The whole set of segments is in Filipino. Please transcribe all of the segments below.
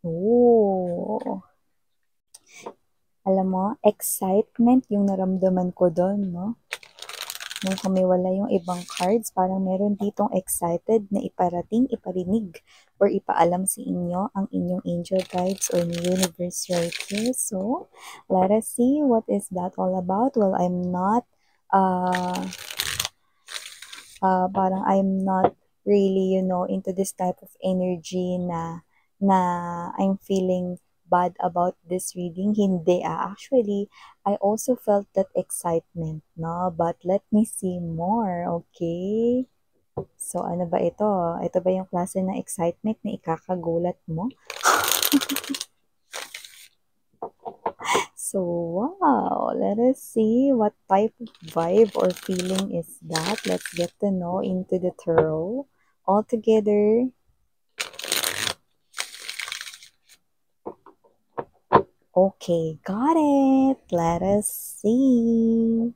Oh, alam mo, excitement yung naramdaman ko doon, no? Nung kumiwala yung ibang cards, parang meron ditong excited na iparating, iparinig, or ipaalam sa inyo ang inyong angel guides or universe right here. So, let us see what is that all about. Well, uh, parang I'm not really, into this type of energy na I'm feeling bad about this reading. Hindi ah. Actually, I also felt that excitement, no? But let me see more, okay? So, ano ba ito? Ito ba yung klase ng excitement na ikakagulat mo? So, wow, let us see what type of vibe or feeling is that. Let's get to know into the tarot all together. Okay, got it. Let us see.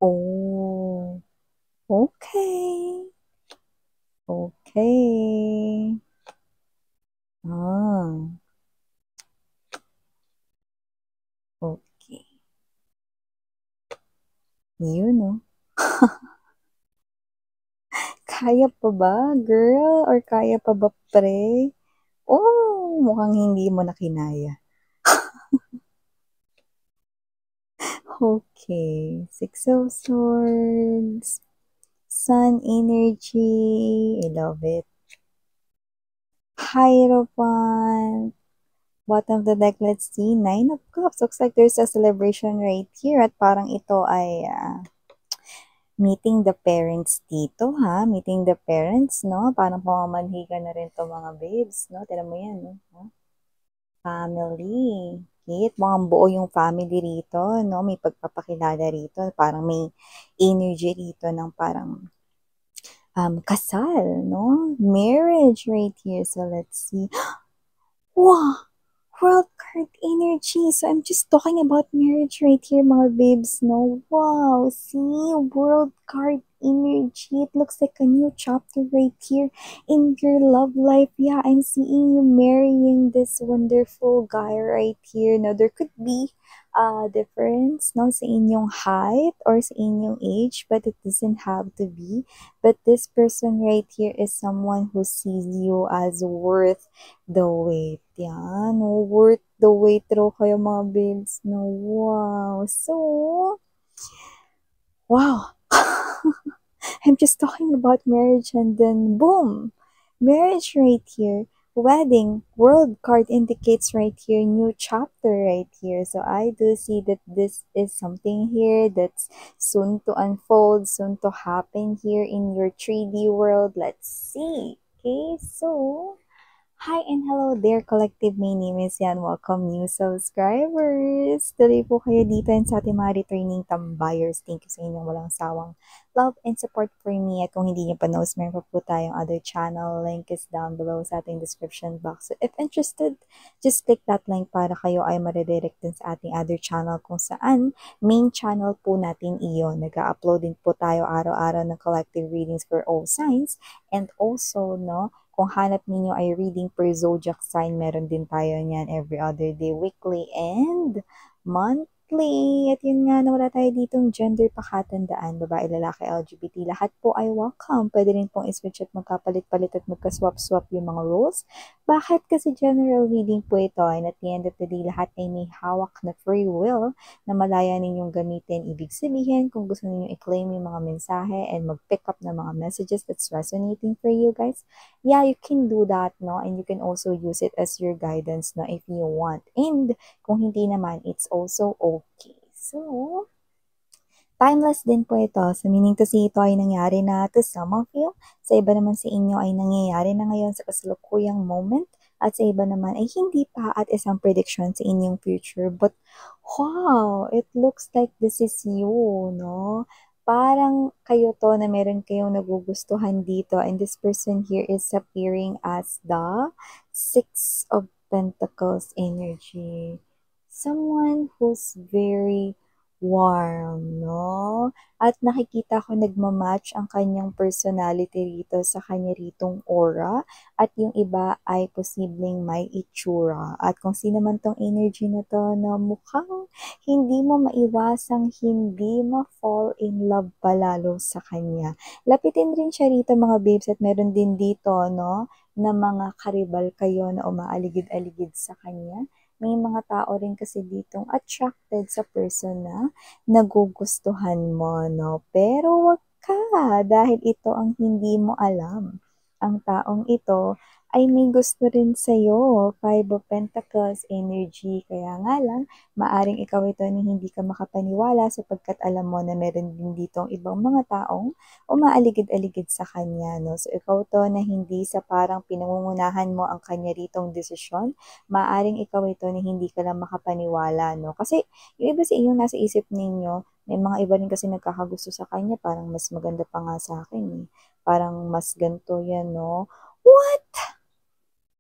Oh, okay. Okay. Ah, okay. You know. Kaya pa ba, girl? Or kaya pa ba, pre? Oh, mukhang hindi mo na kinaya. Okay. Six of Swords. Sun energy. I love it. Hierophant. Bottom of the deck, let's see. Nine of Cups. Looks like there's a celebration right here. At parang ito ay meeting the parents dito, ha? Meeting the parents, no? Parang pamamanhiga na rin to mga babes, no? Tira mo yan, no? Family. Kit, mukhang buo yung family rito, no? May pagpapakilala rito. Parang may energy rito ng parang kasal, no? Marriage right here. So, let's see. Wow! World card energy. So, I'm just talking about marriage right here, mga babes, no? Wow! See? World card energy. It looks like a new chapter right here in your love life. Yeah, I'm seeing you marrying this wonderful guy right here. Now, there could be a difference, no, sa inyong height or sa inyong age, but it doesn't have to be. But this person right here is someone who sees you as worth the wait. Yan. No, worth the wait raw kayo mga babes. No, wow. So, wow. I'm just talking about marriage and then boom. Marriage right here. Wedding. World card indicates right here. New chapter right here. So I do see that this is something here that's soon to unfold, soon to happen here in your 3D world. Let's see. Okay, so hi and hello there, collective. My name is Yan. Welcome new subscribers. Tuloy po kayo dito and sa ating mga returning tambayers. Thank you sa inyong walang sawang love and support for me. At kung hindi niyo pa knows, meron pa po tayong other channel. Link is down below sa ating description box. So if interested, just click that link para kayo ay maridirect din sa ating other channel kung saan main channel po natin iyon. Nag-upload din po tayo araw-araw ng collective readings for all signs. And also, no, kung hanap ninyo ay reading per zodiac sign, meron din tayo niyan every other day, weekly, and monthly. At yun nga, nawala tayo ditong gender pakatandaan, babae, lalaki, LGBT, lahat po ay welcome. Pwede rin pong i-switch at magkapalit-palit at magka-swap-swap yung mga roles. Bakit? Kasi general reading po ito, and at the end of the day, lahat ay may hawak na free will na malaya ninyong gamitin. Ibig sabihin, kung gusto ninyong i-claim yung mga mensahe and mag-pick up ng mga messages that's resonating for you guys, yeah, you can do that, no? And you can also use it as your guidance, no, if you want. And kung hindi naman, it's also okay. So, timeless din po ito. So, meaning to say, ito ay nangyari na to some of you. Sa iba naman sa inyo ay nangyayari na ngayon sa kasalukuyang moment. At sa iba naman ay hindi pa at isang prediction sa inyong future. But, wow, it looks like this is you, no? Parang kayo to na meron kayong nagugustuhan dito. And this person here is appearing as the Six of Pentacles energy. Someone who's very warm, no? At nakikita ko nagmamatch ang kanyang personality rito sa kanya ritong aura at yung iba ay posibleng may itsura. At kung sino man tong energy na to na mukhang hindi mo maiwasang hindi ma-fall in love palalo sa kanya. Lapitin rin siya rito mga babes at meron din dito, no? Na mga karibal kayo na umaaligid-aligid sa kanya. May mga tao rin kasi ditong attracted sa person na nagugustuhan mo, no? Pero wag ka dahil ito ang hindi mo alam. Ang taong ito ay may gusto rin sa'yo. Five of Pentacles energy. Kaya nga lang, maaring ikaw ito na hindi ka makapaniwala sapagkat alam mo na meron din ditong ibang mga taong umaaligid-aligid sa kanya, no? So, ikaw to na hindi sa parang pinangungunahan mo ang kanya ritong desisyon, maaring ikaw ito na hindi ka lang makapaniwala, no? Kasi, yung iba sa inyo nasa isip ninyo, may mga iba rin kasi nagkakagusto sa kanya, parang mas maganda pa nga sa akin, eh. Parang mas ganito yan, no? What?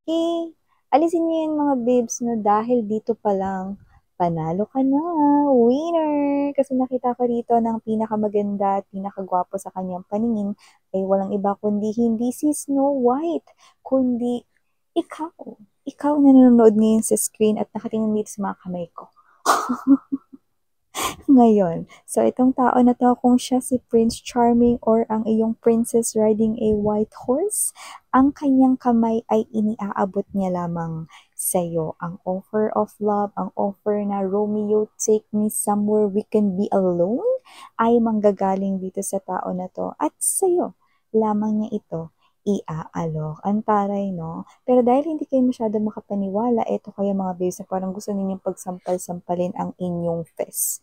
Okay. Alisin niyo yan mga babes, no? Dahil dito pa lang, panalo ka na, winner! Kasi nakita ko rito ng pinakamaganda at pinakagwapo sa kanyang paningin ay walang iba kundi hindi si Snow White, kundi ikaw. Ikaw na nanonood ngayon sa screen at nakatingin dito sa mga kamay ko. Ngayon, so itong tao na to, kung siya si Prince Charming or ang iyong princess riding a white horse, ang kanyang kamay ay iniaabot niya lamang sa'yo. Ang offer of love, ang offer na Romeo, take me somewhere we can be alone, ay manggagaling dito sa tao na to at sa'yo lamang niya ito iaalok. Ang taray, no? Pero dahil hindi kayo masyado makapaniwala, eto kayo mga babes na parang gusto ninyong pagsampal-sampalin ang inyong face.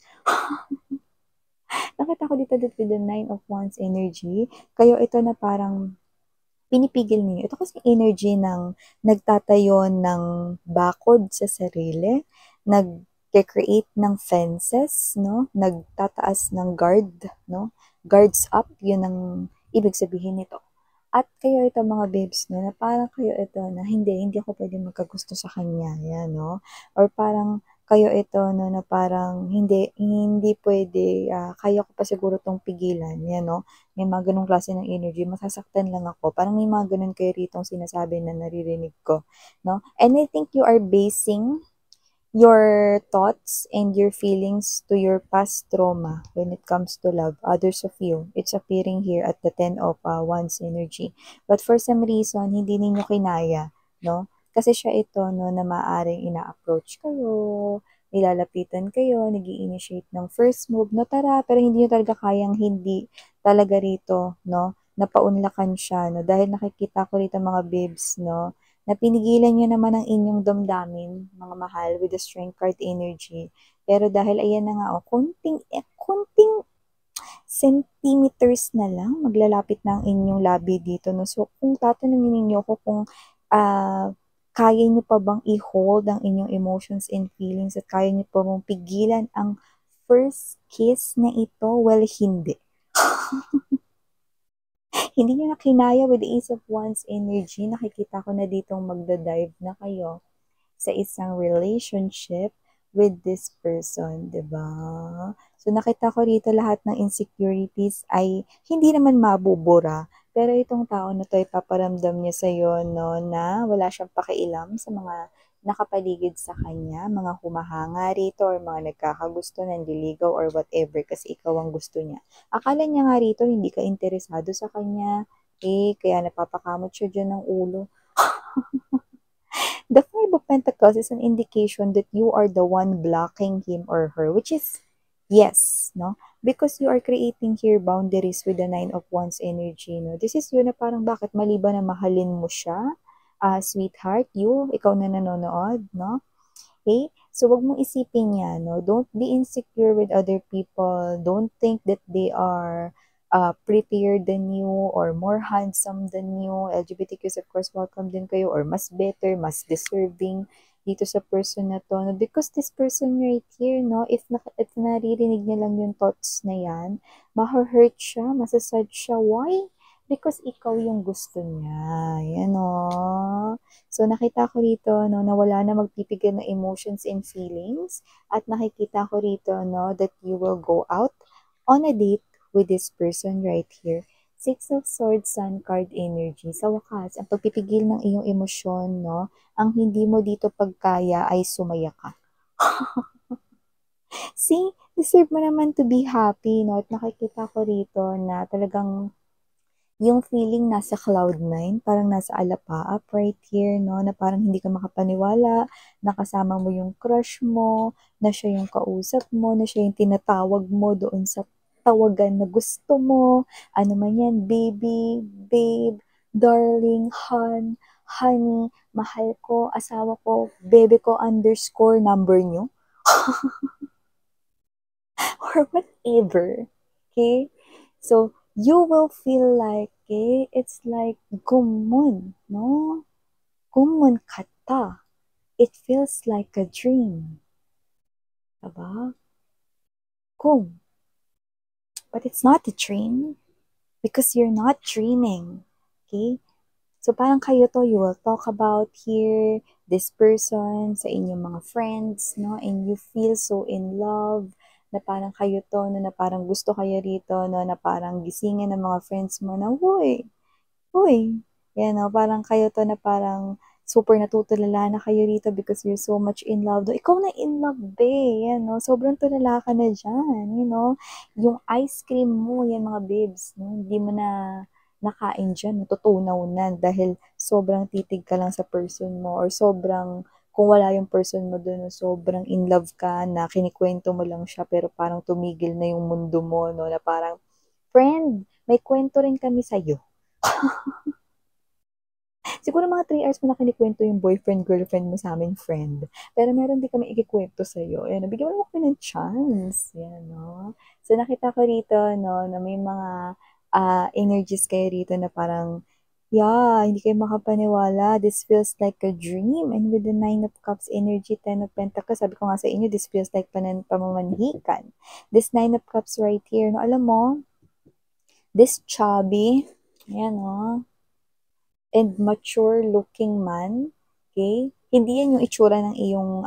Nakita ko dito with the Nine of Wands energy, kayo ito na parang pinipigil niyo. Ito kasi energy ng nagtatayo ng bakod sa sarili, nag-create ng fences, no? Nagtataas ng guard, no? Guards up, yun ang ibig sabihin nito. At kayo ito mga babes, no, na parang kayo ito na hindi ako pwede magkagusto sa kanya, yan, no? Or parang kayo ito, no, na parang hindi pwede, kaya ko pa siguro tong pigilan, yan, no? May mga ganong klase ng energy, masasaktan lang ako. Parang may mga ganon kayo ritong sinasabi na naririnig ko, no? And I think you are basing your thoughts and your feelings to your past trauma when it comes to love, others of you. It's appearing here at the Ten of Wands energy. But for some reason, hindi ninyo kinaya, no? Kasi siya ito, no, na maaring ina-approach kayo, nilalapitan kayo, nag initiate ng first move, no, tara, pero hindi nyo talaga kayang hindi talaga rito, no, napaunlakan siya, no, dahil nakikita ko rito mga babes, no, na pinigilan nyo naman ang inyong damdamin, mga mahal, with the strength card energy. Pero dahil ayan na nga, konting centimeters na lang, maglalapit na ang inyong labi dito. No? So, kung tatanungin ninyo ko kung kaya nyo pa bang i-hold ang inyong emotions and feelings at kaya nyo pa bang pigilan ang first kiss na ito, well, hindi. Hindi nyo na kinaya with the Ace of Wands energy. Nakikita ko na ditong magda-dive na kayo sa isang relationship with this person, 'di ba? So nakita ko rito lahat ng insecurities ay hindi naman mabubura, pero itong tao na 'to ay paparamdam niya sa iyo no na wala siyang pakialam sa mga nakapaligid sa kanya, mga humahanga rito or mga nagkakagusto, nanliligaw or whatever kasi ikaw ang gusto niya. Akala niya nga rito hindi ka interesado sa kanya, kaya napapakamot siya dyan ng ulo. The Five of Pentacles is an indication that you are the one blocking him or her, which is yes, no? Because you are creating here boundaries with the Nine of Wands energy, no? This is yun na parang bakit maliban na mahalin mo siya, sweetheart, ikaw na nanonood, no? Okay? So, wag mong isipin yan, no? Don't be insecure with other people. Don't think that they are prettier than you or more handsome than you. LGBTQs, of course, welcome din kayo or mas better, mas deserving dito sa person na to. No? Because this person right here, no? If naririnig niya lang yung thoughts na yan, ma-hurt siya, masasad siya. Why? because ikaw yung gusto niya. Yan o. So, nakita ko rito, no, na wala na magpipigil na emotions and feelings. At nakikita ko rito, no, that you will go out on a date with this person right here. Six of Swords, Sun card energy. Sa wakas, ang pagpipigil ng iyong emosyon, no, ang hindi mo dito pagkaya ay sumaya ka. See, deserve mo naman to be happy, no? At nakikita ko rito na talagang yung feeling nasa cloud 9, parang nasa alapaap right here, no? Na parang hindi ka makapaniwala, nakasama mo yung crush mo, na siya yung kausap mo, na siya yung tinatawag mo doon sa tawagan na gusto mo. Ano man yan, baby, babe, darling, honey, mahal ko, asawa ko, bebe ko, underscore, number nyo. Or whatever. Okay? So, you will feel like, it's like, gumon, no? Gumon kata. It feels like a dream. Diba? Gum. But it's not a dream because you're not dreaming. Okay? So, parang kayo to, you will talk about here, this person, sa inyong mga friends, no? And you feel so in love, na parang kayo to, no? Na parang gusto kayo rito, no? Na parang gisingin ng mga friends mo na, Uy, yan o, parang kayo to na parang super natutulala na kayo rito because you're so much in love. Do, ikaw na in love, be. Yan o, sobrang tulala ka na dyan. You know, yung ice cream mo, yan mga babes, no? Hindi mo na nakain dyan, natutunaw na dahil sobrang titig ka lang sa person mo or sobrang kung wala yung person mo dun, sobrang in love ka na kinikwento mo lang siya pero parang tumigil na yung mundo mo, no? Na parang, friend, may kwento rin kami sa'yo. Siguro mga 3 hours mo na kinikwento yung boyfriend, girlfriend mo sa amin, friend. Pero meron din kami ikikwento sa'yo. Ayan, bigyan mo naman kami ng chance. Yan, no? So, nakita ko rito, no, na may mga energies kayo rito na parang, yeah, hindi kayo makapaniwala. This feels like a dream. And with the 9 of Cups energy, 10 of Pentacles, sabi ko nga sa inyo, this feels like pamamanhikan. This 9 of Cups right here, no, alam mo, this chubby, yan, no, and mature looking man, okay? Hindi yan yung itsura ng iyong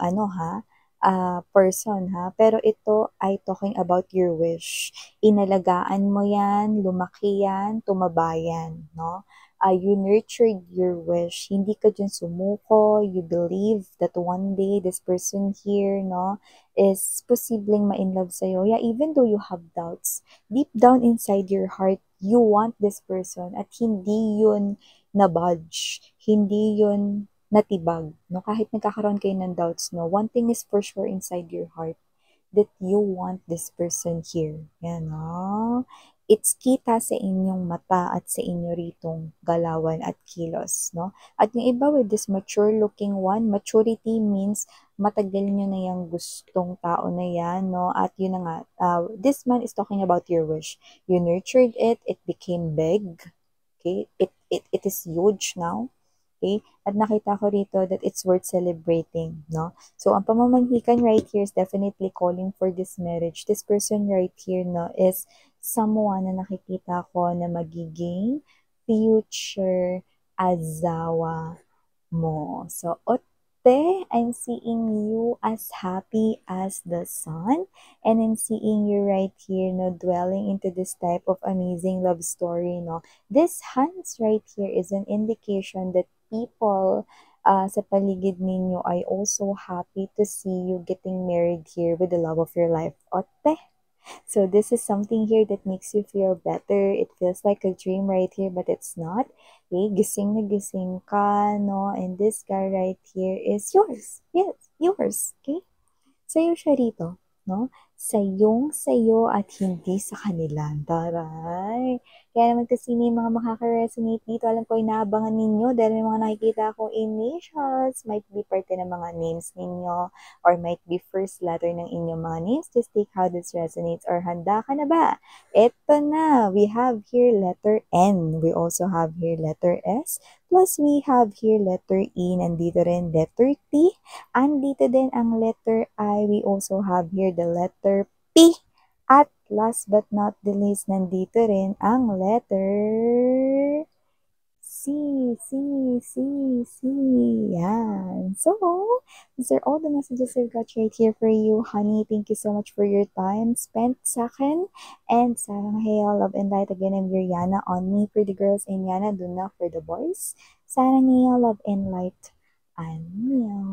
person ha, pero ito ay talking about your wish. Inalagaan mo yan, lumaki yan, tumabayan, no? You nurtured your wish. Hindi ka dyan sumuko. You believe that one day this person here, no, is posibleng ma-inlove sa'yo. Yeah, even though you have doubts, deep down inside your heart, you want this person at hindi yun na-budge, hindi yun natibag, no? Kahit nagkakaroon kayo ng doubts, no? One thing is for sure inside your heart, that you want this person here. Yan, no? It's kita sa inyong mata at sa inyo ritong galawan at kilos, no? At yung iba with this mature looking one, maturity means matagal nyo na yung gustong tao na yan, no? At yun na nga, this man is talking about your wish. You nurtured it, it became big, okay? It is huge now. Okay? At nakita ko rito that it's worth celebrating, no? So, ang pamamanhikan right here is definitely calling for this marriage. This person right here, no, is someone na nakikita ko na magiging future asawa mo. So, Ote, I'm seeing you as happy as the sun, and I'm seeing you right here, no, dwelling into this type of amazing love story, no. This hands right here is an indication that people sa paligid ninyo ay also happy to see you getting married here with the love of your life, Ote. So this is something here that makes you feel better. It feels like a dream right here, but it's not. Okay, gising na gising ka, no? And this guy right here is yours. Yes, yours. Okay? Sa'yo siya rito, no? Sa'yo at hindi sa kanila. Taray! Kaya naman kasi may mga makaka-resonate dito. Alam ko, inaabangan ninyo dahil may mga nakikita akong initials. Might be parte ng mga names ninyo or might be first letter ng inyong mga names. Just take how this resonates. Or handa ka na ba? Eto na! We have here letter N. We also have here letter S. Plus, we have here letter E. Nandito rin letter T. Andito din ang letter I. We also have here the letter P at last but not the least, nandito rin ang letter C, C, C, C. Yan. So, these are all the messages I've got right here for you, honey. Thank you so much for your time spent sa akin. And sarang heyo, love and light again. I'm your Yana on me for the girls and Yana Duna for the boys. Sarang heyo, love and light. Annyeong.